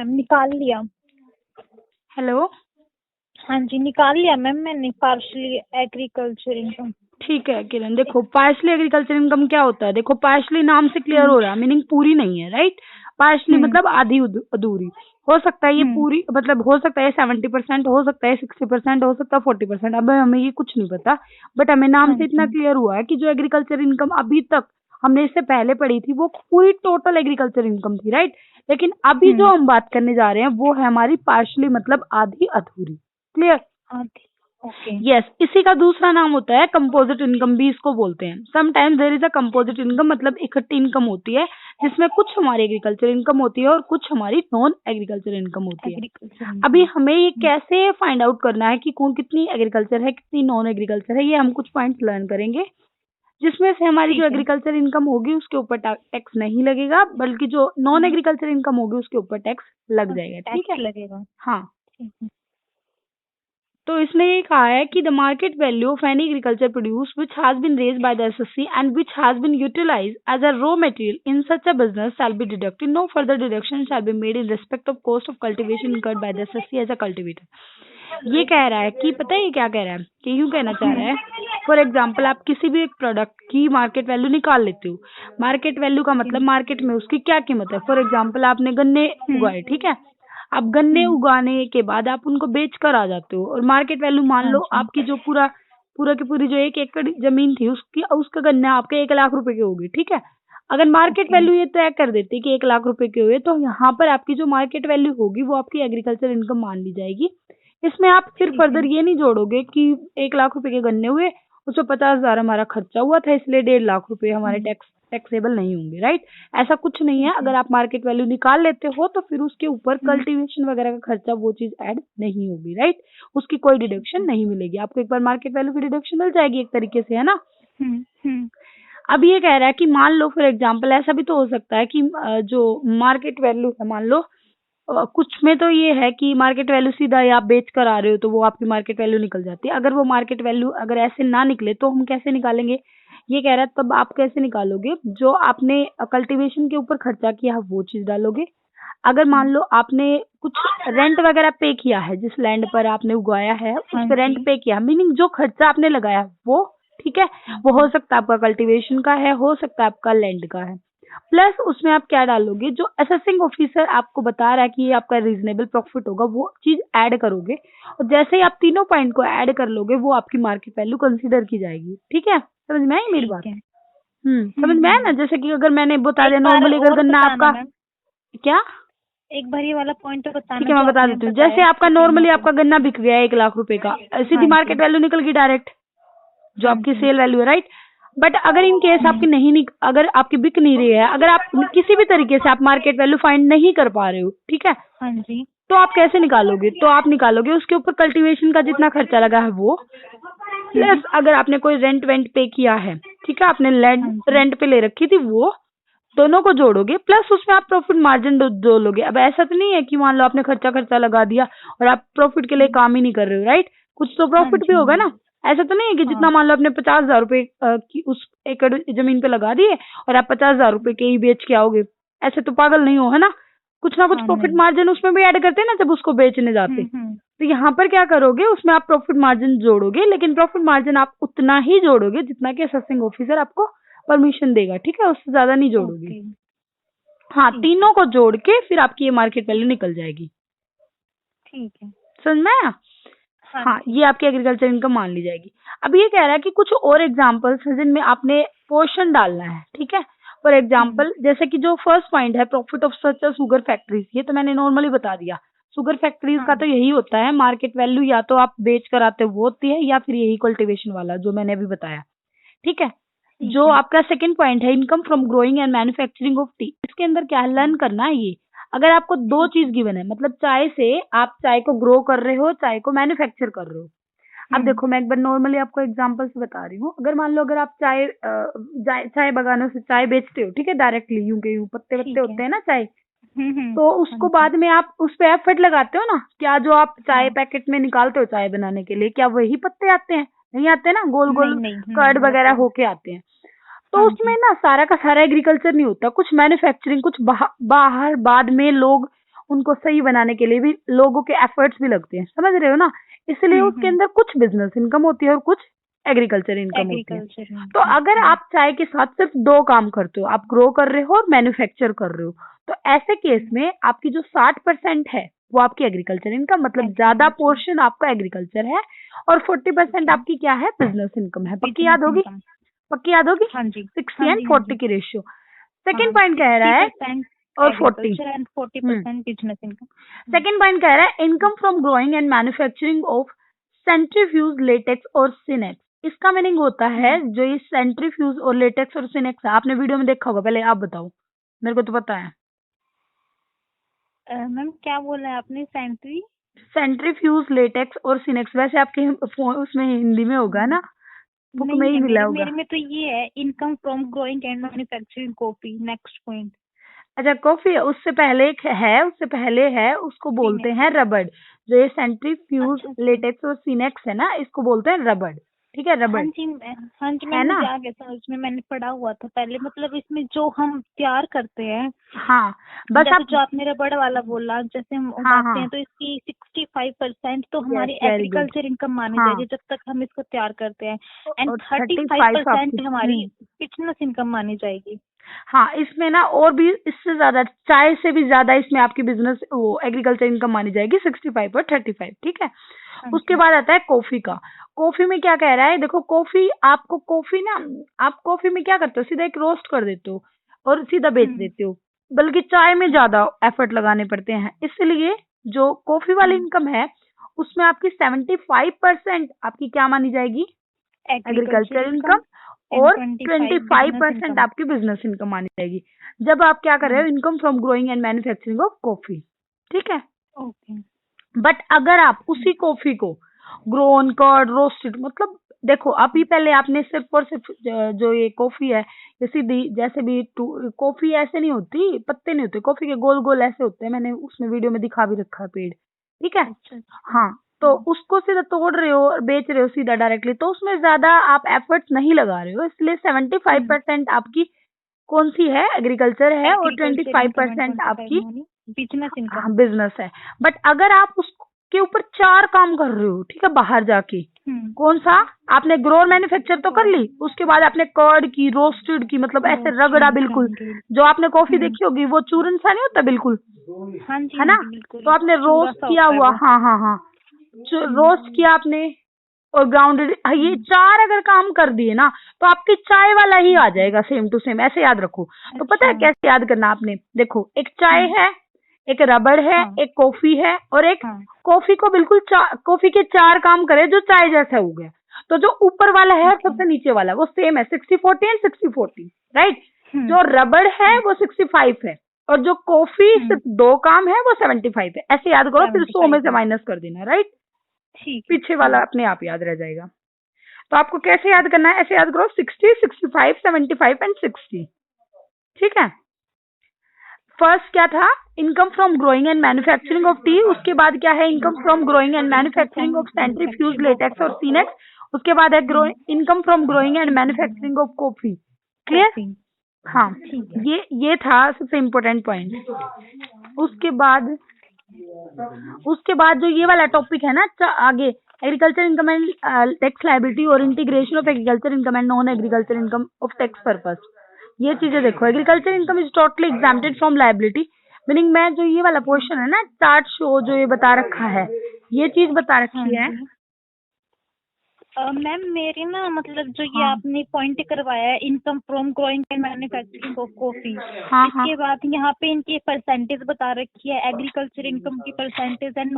Ma'am, निकाल लिया। Hello. हाँ जी, निकाल लिया मैम मैंने पार्शली एग्रीकल्चर इनकम। ठीक है किरण, देखो पार्शली एग्रीकल्चर इनकम क्या होता है। देखो पार्शली नाम से क्लियर हो रहा है, मीनिंग पूरी नहीं है, राइट। पार्शली मतलब आधी अधूरी। हो सकता है ये पूरी, मतलब हो सकता है 70%, हो सकता है 60%, हो सकता है 40%। अब हमें ये कुछ नहीं पता, बट हमें नाम से इतना क्लियर हुआ है कि जो एग्रीकल्चर इनकम अभी तक हमने इससे पहले पढ़ी थी वो पूरी टोटल एग्रीकल्चर इनकम थी, राइट। लेकिन अभी जो हम बात करने जा रहे हैं वो है हमारी पार्शली मतलब आधी अधूरी। क्लियर? ओके। यस, इसी का दूसरा नाम होता है कंपोजिट इनकम, भी इसको बोलते हैं। Sometimes there is a composite income, मतलब इकट्ठी इनकम होती है जिसमें कुछ हमारी एग्रीकल्चर इनकम होती है और कुछ हमारी नॉन एग्रीकल्चर इनकम होती है। अभी हमें ये कैसे फाइंड आउट करना है कि कौन कितनी एग्रीकल्चर है कितनी नॉन एग्रीकल्चर है, ये हम कुछ पॉइंट लर्न करेंगे, जिसमें से हमारी जो एग्रीकल्चर इनकम होगी उसके ऊपर टैक्स नहीं लगेगा, बल्कि जो नॉन एग्रीकल्चर इनकम होगी उसके ऊपर टैक्स लग जाएगा। ठीक है, लगेगा। हाँ। तो इसने ये कहा है कि the market value of any agriculture produce which has been raised by the SSC and which has been utilised as a raw material in such a business shall be deducted. No further deduction shall be made in respect of cost of cultivation incurred by the SSC as a cultivator. ये कह रहा है कि पता है ये क्या कह रहा है, कि यूं कहना चाह रहा है, फॉर एग्जाम्पल आप किसी भी एक प्रोडक्ट की मार्केट वैल्यू निकाल लेते हो। मार्केट वैल्यू का मतलब मार्केट में उसकी क्या कीमत है। फॉर एग्जाम्पल आपने गन्ने उगाए, ठीक है। अब गन्ने उगाने के बाद आप उनको बेच कर आ जाते हो और मार्केट वैल्यू मान लो आपकी जो पूरा की पूरी जो 1 एकड़ जमीन थी उसका गन्ना आपके 1 लाख रुपए की होगी, ठीक है। अगर मार्केट वैल्यू ये तय कर देती कि 1 लाख रुपए के हुए, तो यहाँ पर आपकी जो मार्केट वैल्यू होगी वो आपकी एग्रीकल्चर इनकम मान ली जाएगी। इसमें आप फिर फर्दर ये नहीं जोड़ोगे कि 1 लाख रुपए के गन्ने हुए, उसमें 50,000 हमारा खर्चा हुआ था इसलिए 1.5 लाख रुपए हमारे टैक्सेबल नहीं होंगे, राइट। ऐसा कुछ नहीं है। अगर आप मार्केट वैल्यू निकाल लेते हो तो फिर उसके ऊपर कल्टीवेशन वगैरह का खर्चा वो चीज ऐड नहीं होगी, राइट। उसकी कोई डिडक्शन नहीं मिलेगी आपको। एक बार मार्केट वैल्यू की डिडक्शन मिल जाएगी एक तरीके से, है ना। अब ये कह रहा है कि मान लो फॉर एग्जाम्पल ऐसा भी तो हो सकता है कि जो मार्केट वैल्यू है, मान लो कुछ में तो ये है कि मार्केट वैल्यू सीधा ही आप बेच कर आ रहे हो तो वो आपकी मार्केट वैल्यू निकल जाती है। अगर वो मार्केट वैल्यू अगर ऐसे ना निकले तो हम कैसे निकालेंगे, ये कह रहा है। तब आप कैसे निकालोगे, जो आपने कल्टीवेशन के ऊपर खर्चा किया है वो चीज डालोगे। अगर मान लो आपने कुछ रेंट वगैरह पे किया है, जिस लैंड पर आपने उगाया है उस पर रेंट पे किया, मीनिंग जो खर्चा आपने लगाया वो, ठीक है, वो हो सकता है आपका कल्टीवेशन का है, हो सकता है आपका लैंड का है। प्लस उसमें आप क्या डालोगे, जो असेसिंग ऑफिसर आपको बता रहा है कि ये आपका रीजनेबल प्रॉफिट होगा, वो चीज ऐड करोगे। और जैसे ही आप तीनों पॉइंट को ऐड कर लोगे वो आपकी मार्केट वैल्यू कंसीडर की जाएगी। ठीक है, समझ में आई मेरी बात? समझ में आया ना। जैसे कि अगर मैंने बता दिया नॉर्मली अगर गन्ना आपका क्या, एक बार ये वाला पॉइंट तो बताना। ठीक है मैं बता देती हूँ। जैसे आपका नॉर्मली आपका गन्ना बिक गया 1 लाख रुपए का, सीधी मार्केट वैल्यू निकल गई डायरेक्ट, जो आपकी सेल वैल्यू है, राइट। बट अगर इन केस आपकी नहीं अगर आपकी बिक नहीं रही है, अगर आप किसी भी तरीके से आप मार्केट वैल्यू फाइंड नहीं कर पा रहे हो, ठीक है, तो आप कैसे निकालोगे, तो आप निकालोगे उसके ऊपर कल्टीवेशन का जितना खर्चा लगा है वो, प्लस अगर आपने कोई रेंट वेंट पे किया है, ठीक है, आपने लैंड रेंट पे ले रखी थी, वो दोनों को जोड़ोगे, प्लस उसमें आप प्रॉफिट मार्जिन जोड़ोगे। अब ऐसा तो नहीं है कि मान लो आपने खर्चा लगा दिया और आप प्रॉफिट के लिए काम ही नहीं कर रहे हो, राइट। कुछ तो प्रॉफिट भी होगा ना। ऐसा तो नहीं है कि जितना मान लो आपने 50,000 रुपए की उस एकड़ जमीन पे लगा दिए और आप 50,000 रुपए के ही बेच के आओगे। ऐसे तो पागल नहीं हो, है ना। कुछ ना कुछ प्रॉफिट मार्जिन उसमें भी ऐड करते हैं ना जब उसको बेचने जाते। तो यहाँ पर क्या करोगे, उसमें आप प्रॉफिट मार्जिन जोड़ोगे, लेकिन प्रॉफिट मार्जिन आप उतना ही जोड़ोगे जितना कि असेसिंग ऑफिसर आपको परमिशन देगा, ठीक है, उससे ज्यादा नहीं जोड़ोगे। हाँ, तीनों को जोड़ के फिर आपकी ये मार्केट वैल्यू निकल जाएगी। ठीक है, समझ में आया? हाँ, ये आपकी एग्रीकल्चर इनकम मान ली जाएगी। अब ये कह रहा है कि कुछ और एग्जांपल्स हैं जिनमें आपने पोर्शन डालना है, ठीक है। फॉर एग्जांपल जैसे कि जो फर्स्ट पॉइंट है profit of such sugar factories, ये तो मैंने नॉर्मली बता दिया। शुगर फैक्ट्रीज का तो यही होता है, मार्केट वैल्यू या तो आप बेच कर आते वो होती है, या फिर यही कल्टीवेशन वाला जो मैंने अभी बताया, ठीक है। जो आपका सेकंड पॉइंट है income from growing and manufacturing of T, इसके अंदर क्या लर्न करना है ये। अगर आपको दो चीज गिवन है, मतलब चाय से आप चाय को ग्रो कर रहे हो, चाय को मैन्युफैक्चर कर रहे हो। अब देखो मैं एक बार नॉर्मली आपको एग्जांपल से बता रही हूँ। अगर मान लो अगर आप चाय बागानों से चाय बेचते हो, ठीक है, डायरेक्टली यूं के यूं पत्ते होते हैं ना चाय, तो उसको बाद में आप उस पे एफर्ट लगाते हो ना। क्या जो आप चाय पैकेट में निकालते हो चाय बनाने के लिए, क्या वही पत्ते आते हैं? नहीं आते ना, गोल गोल कर्ड वगैरह होके आते हैं। तो उसमें ना सारा का सारा एग्रीकल्चर नहीं होता, कुछ मैन्युफैक्चरिंग, कुछ बाहर बाद में लोग उनको सही बनाने के लिए भी लोगों के एफर्ट्स भी लगते हैं, समझ रहे हो ना। इसलिए उसके अंदर कुछ बिजनेस इनकम होती है और कुछ एग्रीकल्चर इनकम होती है। तो अगर आप चाय के साथ सिर्फ 2 काम करते हो, आप ग्रो कर रहे हो और मैन्युफैक्चर कर रहे हो, तो ऐसे केस में आपकी जो 60% है वो आपकी एग्रीकल्चर इनकम, मतलब ज्यादा पोर्शन आपका एग्रीकल्चर है और 40% आपकी क्या है, बिजनेस इनकम है। पक्की याद होगी? पक्की याद होगी? हाँ जी। 60 एंड 40 की रेशियो। सेकेंड पॉइंट कह रहा है और 40% बिजनेस इनकम। सेकेंड पॉइंट कह रहा है income from growing and manufacturing of centrifuge, latex और सिनेक्स। इसका मीनिंग होता है जो ये सेंट्रीफ्यूज और लेटेक्स और सिनेक्स है, आपने वीडियो में देखा होगा, पहले आप बताओ, मेरे को तो पता है। मैम क्या बोला है आपने? सेंट्रीफ्यूज, लेटेक्स और सिनेक्स, वैसे आपके उसमें हिंदी में होगा ना, बुक में ही मिला होगा। मेरे में तो ये है income from growing and manufacturing coffee. Next point. अच्छा, कॉफी उससे पहले है उसको बोलते हैं रबड़। जो ये सेंट्रीफ्यूज, लेटेक्स और सिनेक्स है ना, इसको बोलते हैं रबड़। ठीक है, रबड़। हाँ जी मैम, मुझे आ गया समझ में, मैंने पढ़ा हुआ था पहले। मतलब इसमें जो हम तैयार करते हैं, हाँ बस आप जो आपने रबड़ वाला बोला, जैसे हम उगाते हैं, तो इसकी 65% तो हमारी एग्रीकल्चर इनकम मानी जाएगी जब तक हम इसको तैयार करते हैं, एंड 35% हमारी बिजनेस इनकम मानी जाएगी। हाँ, इसमें ना और भी इससे ज्यादा, चाय से भी ज्यादा इसमें आपकी बिजनेस वो एग्रीकल्चर इनकम मानी जाएगी, 65 और 35। ठीक है। उसके बाद आता है कॉफी का। कॉफी में क्या कह रहा है, देखो कॉफी आप कॉफी में क्या करते हो, सीधा एक रोस्ट कर देते हो और सीधा बेच देते हो, बल्कि चाय में ज्यादा एफर्ट लगाने पड़ते हैं। इसलिए जो कॉफी वाली इनकम है उसमें आपकी 75% आपकी क्या मानी जाएगी, एग्रीकल्चर इनकम, और 25% आपकी बिजनेस इनकम मानी जाएगी जब आप क्या कर रहे हो, income from growing and manufacturing of coffee. ठीक है। बट अगर आप उसी कॉफी को ग्रोन, कर्ड, रोस्टेड, मतलब देखो अभी पहले आपने सिर्फ और सिर्फ जो ये कॉफी है, ये सीधी, जैसे भी कॉफी ऐसे नहीं होती, पत्ते नहीं होते कॉफी के, गोल गोल ऐसे होते हैं, मैंने उसमें वीडियो में दिखा भी रखा है पेड़। ठीक है। हाँ, तो उसको सीधा तोड़ रहे हो और बेच रहे हो सीधा डायरेक्टली, तो उसमें ज्यादा आप एफर्ट्स नहीं लगा रहे हो, इसलिए 75% आपकी कौन सी है, एग्रीकल्चर है, और 25% आपकी बिजनेस है। बट अगर आप उसके ऊपर 4 काम कर रहे हो, ठीक है, बाहर जाके, कौन सा, आपने ग्रो मैन्युफैक्चर तो कर ली, उसके बाद आपने कर्ड की, रोस्टेड की, मतलब ऐसे रगड़ा, बिल्कुल जो आपने कॉफी देखी होगी वो चूरन सा नहीं होता बिल्कुल, है ना, तो आपने रोस्ट किया हुआ, हाँ, रोस्ट किया आपने और ग्राउंडेड, ये 4 अगर काम कर दिए ना तो आपकी चाय वाला ही आ जाएगा सेम टू सेम, ऐसे याद रखो। तो पता है कैसे याद करना आपने, देखो एक चाय है, एक रबड़ है, एक कॉफी है, और एक कॉफी को बिल्कुल कॉफी के 4 काम करे जो चाय जैसा हो गया, तो जो ऊपर वाला है सबसे नीचे वाला वो सेम है, 60-40 एंड 60-40, राइट। जो रबड़ है वो 65 है और जो कॉफी सिर्फ 2 काम है वो 75 है। ऐसे याद करो, फिर 100 में से माइनस कर देना, राइट। पीछे वाला अपने आप याद रह जाएगा। तो आपको कैसे याद करना है, ऐसे याद करो, 60, 65, 75 एंड 60। ठीक है। फर्स्ट क्या था, income from growing and manufacturing of T. उसके बाद क्या है, income from growing and manufacturing of centrifuge, latex और सिनेक्स। उसके बाद है income from growing and manufacturing of coffee. Clear? हाँ, ये था सबसे इम्पोर्टेंट पॉइंट। उसके बाद जो ये वाला टॉपिक है ना आगे, agriculture income and tax liability और integration of agriculture income and non agriculture income of tax purpose. ये चीजें देखो, agriculture income is totally exempted from liability, meaning मैं जो ये वाला पोर्शन है ना, चार्ट शो जो ये बता रखा है, ये चीज बता रखी है। मैम मेरी ना, मतलब जो ये आपने पॉइंट करवाया है, income from growing and manufacturing of coffee, इसके बाद यहाँ पे इनकी परसेंटेज बता रखी है, एग्रीकल्चर इनकम की परसेंटेज एंड